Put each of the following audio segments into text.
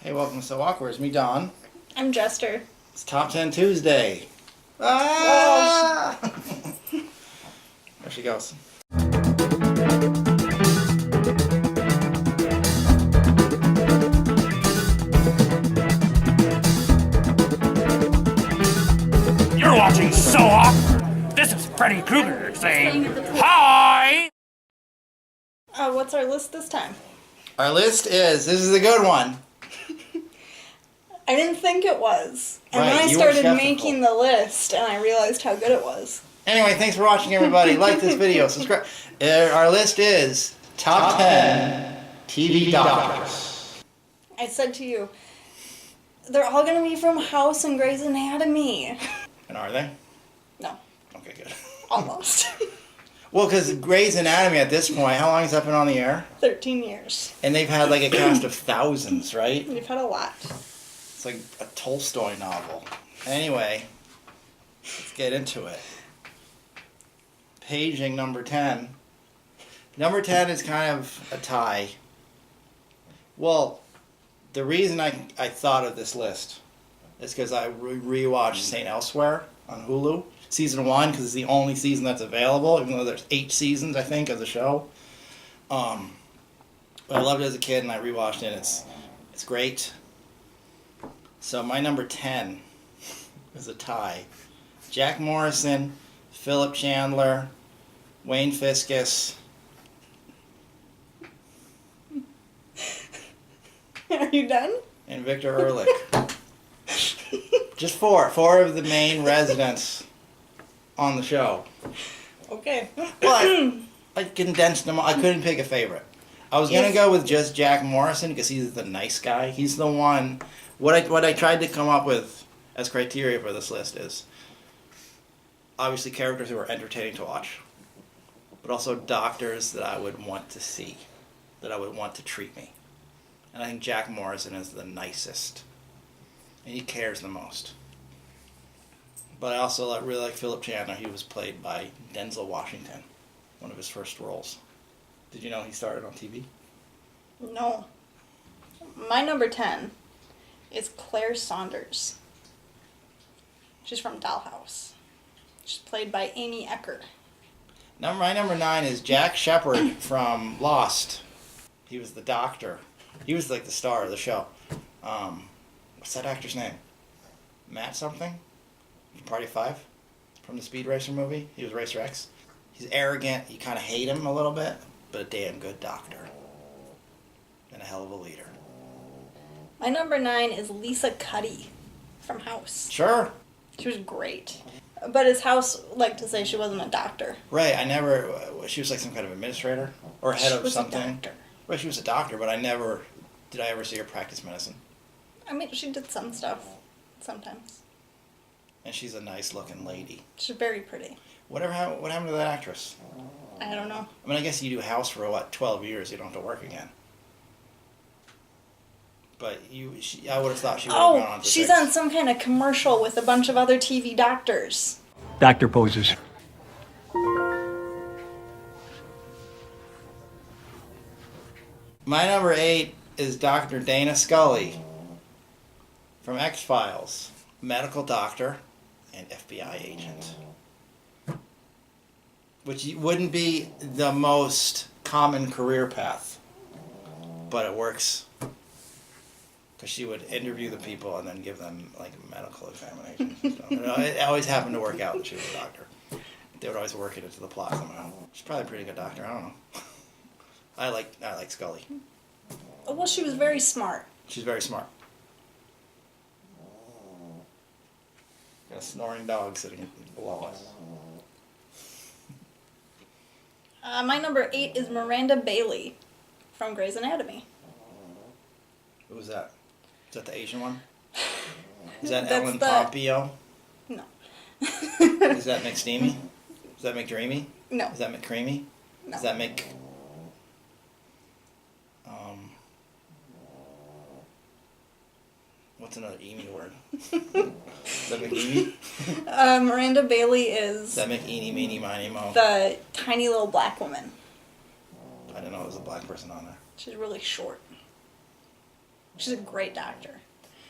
Hey, welcome to So Awkward. It's me, Don. I'm Jester. It's Top 10 Tuesday. Ah! There she goes. You're watching So Awkward. This is Freddy Krueger saying, hi! What's our list this time? Our list is, this is a good one. I didn't think it was. And Right, then I you were started skeptical. making the list, and I realized how good it was. Anyway, thanks for watching, everybody. Like this video, subscribe. Our list is Top 10 TV Doctors. I said to you, they're all going to be from House and Grey's Anatomy. And are they? No, Okay, good. almost. Well, because Grey's Anatomy at this point, how long has that been on the air? 13 years. And they've had like a cast of thousands, right? We've had a lot. It's like a Tolstoy novel. Anyway, let's get into it. Paging number 10. Number 10 is kind of a tie. Well, the reason I thought of this list is because I rewatched St. Elsewhere on Hulu. Season 1, because it's the only season that's available, even though there's 8 seasons, I think, of the show. But I loved it as a kid, and I rewatched it. It's great. So my number 10 is a tie. Jack Morrison, Philip Chandler, Wayne Fiskus. Are you done? And Victor Ehrlich. Just four of the main residents on the show. Okay. Well, I condensed them. I couldn't pick a favorite. I was going to go with just Jack Morrison because he's the nice guy. He's the one. What I tried to come up with as criteria for this list is obviously characters who are entertaining to watch, but also doctors that I would want to see, that I would want to treat me. And I think Jack Morrison is the nicest, and he cares the most. But I also really like Philip Chandler. He was played by Denzel Washington, one of his first roles. Did you know he started on TV? No. My number 10 is Claire Saunders. She's from Dollhouse. She's played by Amy Ecker. My number 9 is Jack Shepherd from Lost. He was the doctor. He was like the star of the show. What's that actor's name? Matt something? From Party of 5? From the Speed Racer movie? He was Racer X. He's arrogant. You kind of hate him a little bit, but a damn good doctor. And a hell of a leader. My number 9 is Lisa Cuddy from House. Sure. She was great. But as House liked to say, she wasn't a doctor. Right, she was like some kind of administrator? Or head of something? She was a doctor. Well, she was a doctor, but did I ever see her practice medicine? I mean, she did some stuff. Sometimes. And she's a nice looking lady. She's very pretty. What happened to that actress? I don't know. I mean, I guess you do House for, 12 years, you don't have to work again. But I would have thought she would have gone on to she's 6. on some kind of commercial with a bunch of other TV doctors. Doctor poses. My number 8 is Dr. Dana Scully from X-Files. Medical doctor and FBI agent. Which wouldn't be the most common career path. But it works. Because she would interview the people and then give them like medical examinations. So, it always happened to work out that she was a doctor. They would always work it into the plot somehow. She's probably a pretty good doctor, I don't know. I like Scully. Well, she was very smart. She's very smart. Got a snoring dog sitting below us. My number 8 is Miranda Bailey from Grey's Anatomy. Who was that? Is that the Asian one? Is that That's Ellen the- Pompeo? No. Is that McSteamy? Is that McDreamy? No. Is that McCreamy? No. Is that what's another Amy word? Is that McEamy? Miranda Bailey Is is that McEeny, meeny, miny, mo? the tiny little black woman. I didn't know there was a black person on there. She's really short. She's a great doctor.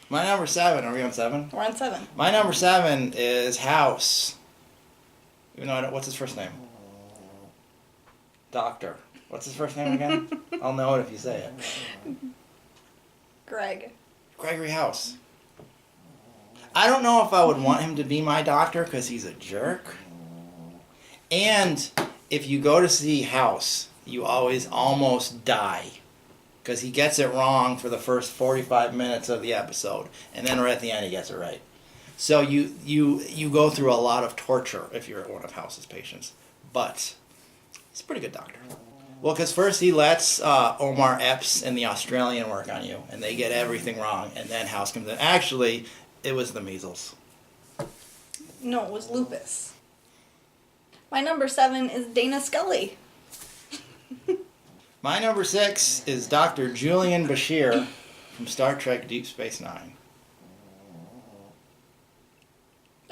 My number 7. Are we on 7? We're on 7. My number 7 is House. Even though what's his first name? Doctor. What's his first name again? I'll know it if you say it. Gregory House. I don't know if I would want him to be my doctor because he's a jerk. And if you go to see House, you always almost die. Because he gets it wrong for the first 45 minutes of the episode. And then right at the end he gets it right. So you go through a lot of torture if you're one of House's patients. But he's a pretty good doctor. Well, because first he lets Omar Epps and the Australian work on you. And they get everything wrong. And then House comes in. Actually, it was the measles. No, it was lupus. My number 7 is Dana Scully. My number 6 is Dr. Julian Bashir from Star Trek Deep Space Nine.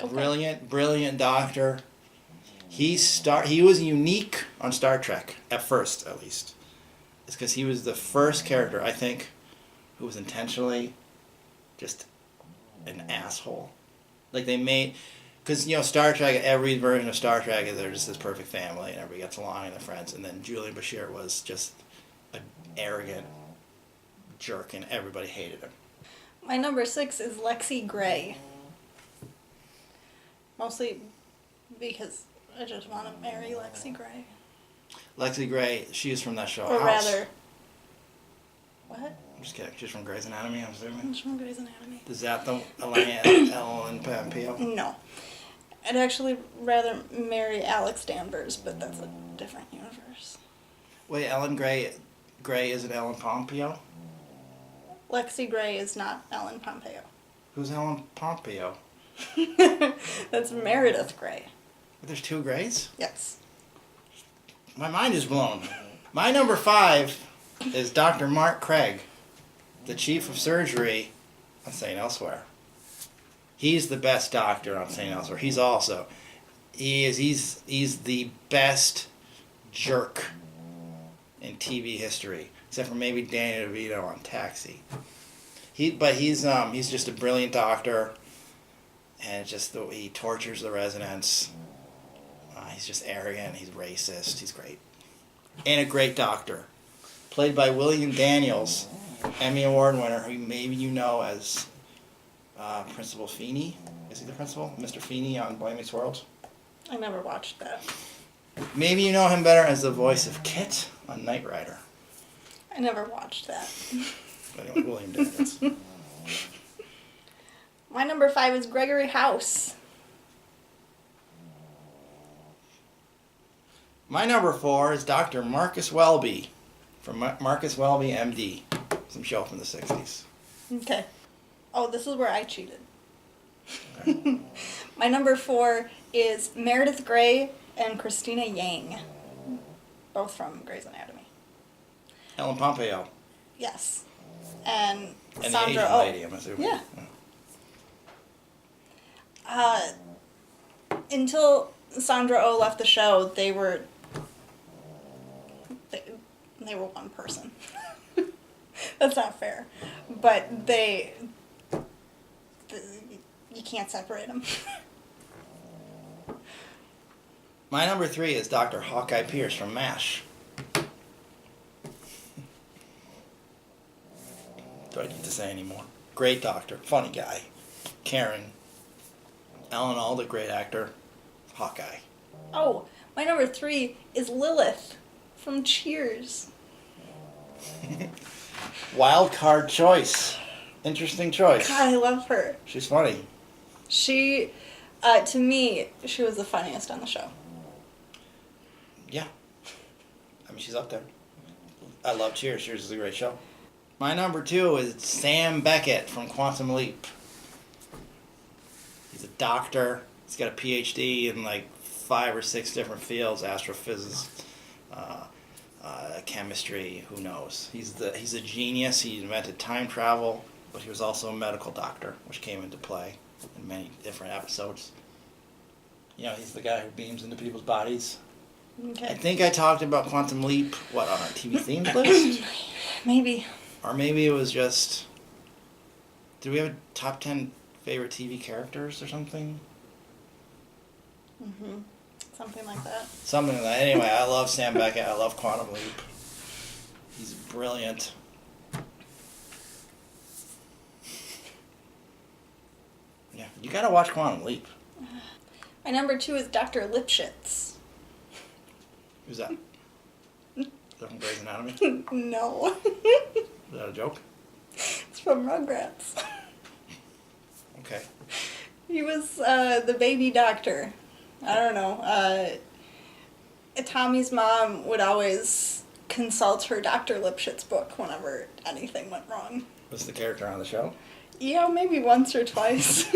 Okay. Brilliant doctor. He was unique on Star Trek, at first at least. It's because he was the first character, I think, who was intentionally just an asshole. Like they made... Because, Star Trek, every version of Star Trek, they're just this perfect family and everybody gets along and they're friends. And then Julian Bashir was just an arrogant jerk and everybody hated him. My number 6 is Lexie Grey. Mostly because I just want to marry Lexie Grey. Lexie Grey, she's from that show. Or House. rather... What? I'm just kidding. She's from Grey's Anatomy, I'm assuming. She's from Grey's Anatomy. Is that the Ellen Pompeo? No. I'd actually rather marry Alex Danvers, but that's a different universe. Wait, Ellen Grey isn't Ellen Pompeo? Lexie Grey is not Ellen Pompeo. Who's Ellen Pompeo? That's Meredith Grey. There's 2 Greys? Yes. My mind is blown. My number 5 is Dr. Mark Craig, the chief of surgery on St. Elsewhere. He's the best doctor on St. Elsewhere. He's the best jerk in TV history, except for maybe Danny DeVito on Taxi. He's just a brilliant doctor, and just the way he tortures the residents. He's just arrogant. He's racist. He's great, and a great doctor, played by William Daniels, Emmy Award winner, who maybe you know as Principal Feeney. Is he the principal? Mr. Feeney on Boy Meets World? I never watched that. Maybe you know him better as the voice of Kit on Knight Rider. I never watched that. Anyway, William Daniels. My number 5 is Gregory House. My number 4 is Dr. Marcus Welby from Marcus Welby, MD. Some show from the 60s. Okay. Oh, this is where I cheated. Okay. My number 4 is Meredith Grey and Christina Yang. Both from Grey's Anatomy. Ellen Pompeo. Yes. And And Sandra the Asian Oh. lady, I'm assuming. Yeah. Until Sandra Oh left the show, they were one person. That's not fair. But you can't separate them. My number 3 is Dr. Hawkeye Pierce from MASH. Do I need to say any more? Great doctor. Funny guy. Karen. Alan Alda, great actor. Hawkeye. Oh, my number 3 is Lilith from Cheers. Wild card choice. Interesting choice. God, I love her. She's funny. She, to me, she was the funniest on the show. Yeah. I mean, she's up there. I love Cheers. Cheers is a great show. My number 2 is Sam Beckett from Quantum Leap. He's a doctor. He's got a PhD in like 5 or 6 different fields: astrophysics, chemistry. Who knows? He's a genius. He invented time travel, but he was also a medical doctor, which came into play in many different episodes. He's the guy who beams into people's bodies. Okay. I think I talked about Quantum Leap, on our TV themes list? Maybe. Or maybe it was just Do we have a top 10 favorite TV characters or something? Something like that. Something like that. Anyway, I love Sam Beckett. I love Quantum Leap. He's brilliant. Yeah, you gotta watch Quantum Leap. My number 2 is Dr. Lipschitz. Who's that? Is that from Grey's Anatomy? No. Is that a joke? It's from Rugrats. Okay. He was the baby doctor. I don't know. Tommy's mom would always consult her Dr. Lipschitz book whenever anything went wrong. Was the character on the show? Yeah, maybe once or twice.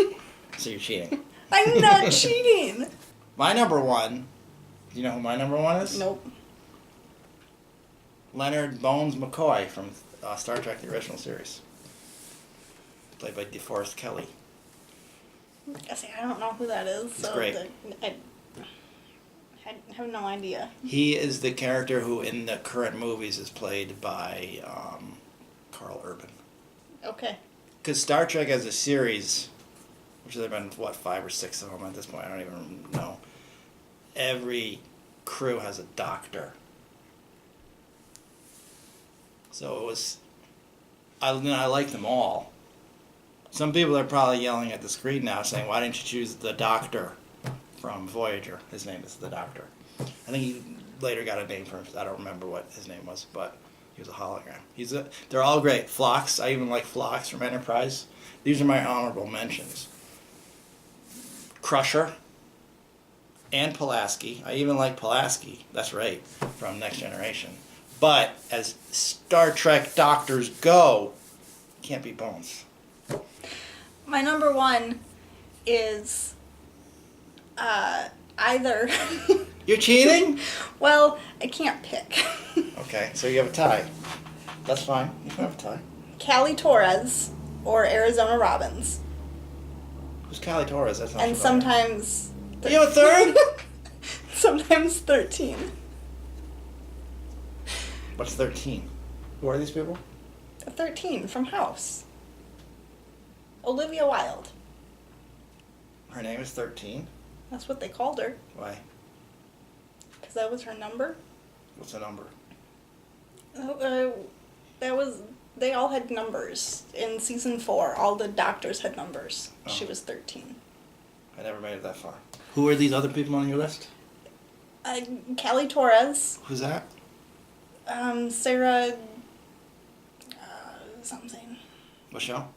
So you're cheating. I'm not cheating. My number 1. Do you know who my number 1 is? Nope. Leonard Bones McCoy from Star Trek: The Original Series. Played by DeForest Kelly. See, I don't know who that is. He's great. I have no idea. He is the character who, in the current movies, is played by Carl Urban. Okay. Because Star Trek as a series, which there have been, 5 or 6 of them at this point, I don't even know. Every crew has a doctor. So it was, I like them all. Some people are probably yelling at the screen now saying, why didn't you choose the Doctor from Voyager? His name is the Doctor. I think he later got a name for him. I don't remember what his name was, but he was a hologram. They're all great. Phlox, I even like Phlox from Enterprise. These are my honorable mentions. Crusher and Pulaski. I even like Pulaski. That's right, from Next Generation. But as Star Trek doctors go, can't be Bones. My number 1 is either. You're cheating? Well, I can't pick. Okay, so you have a tie. That's fine. You can have a tie. Callie Torres or Arizona Robbins. Who's Callie Torres? That's not And familiar. sometimes. You have a third? Sometimes 13. What's 13? Who are these people? 13 from House. Olivia Wilde. Her name is 13? That's what they called her. Why? Because that was her number. What's the number? They all had numbers. In season 4, all the doctors had numbers. Oh. She was 13. I never made it that far. Who are these other people on your list? Callie Torres. Who's that? Sarah. Something. What show?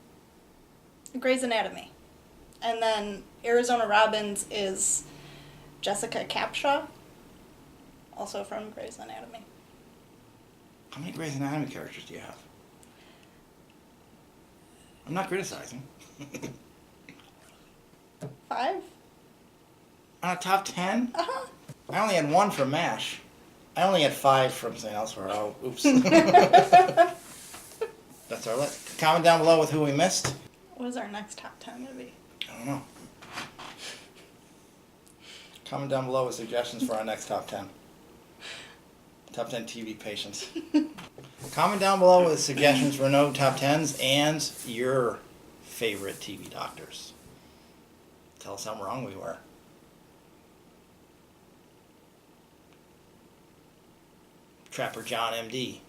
Grey's Anatomy. And then Arizona Robbins is Jessica Capshaw, also from Grey's Anatomy. How many Grey's Anatomy characters do you have? I'm not criticizing. 5? On a top 10? Uh-huh. I only had 1 from MASH. I only had 5 from something elsewhere. Oh, oops. That's our list. Comment down below with who we missed. What is our next top 10 going to be? I don't know. Comment down below with suggestions for our next top 10. Top 10 TV patients. Comment down below with suggestions for no top 10s and your favorite TV doctors. Tell us how wrong we were. Trapper John MD.